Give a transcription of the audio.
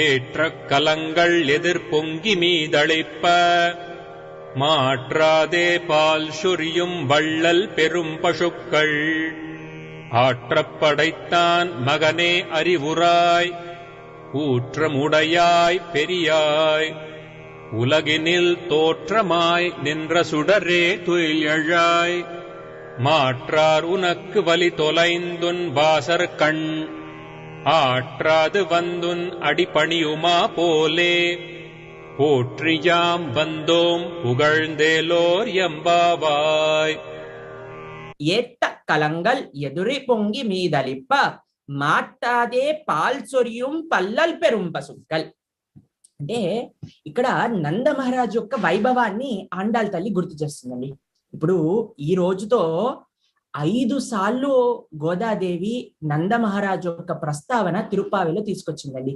ஏற்ற கலங்கள் எதிர் பொங்கி மீதளிப்ப மாற்றாதே பால் சொரியும் வள்ளல் பெரும் பசுக்கள் ஆற்றப் படைத்தான் மகனே அறிவுராய் ஊற்றமுடையாய் பெரியாய் உலகினில் தோற்றமாய் நின்ற சுடரே துயிலெழாய் மாற்றார் உனக்கு வலி தொலைந்துன் வாசர் கண் ஆற்றாது வந்துன் அடிபணியுமா போலே போற்றியாம் வந்தோம் புகழ்ந்தேலோர் எம்பாவாய். ஏட்ட கலங்கள் எதிரி பொங்கி மீதளிப்ப మాట్లాడే పాల్ సొరియం పల్లల్ పెరుం పశుక్కల్. అంటే ఇక్కడ నంద మహారాజు యొక్క వైభవాన్ని ఆండాళ్ళ తల్లి గుర్తు చేస్తుందండి. ఇప్పుడు ఈ రోజుతో 5 సార్లు గోదాదేవి నంద మహారాజు యొక్క ప్రస్తావన తిరుప్పావిలో తీసుకొచ్చిందండి.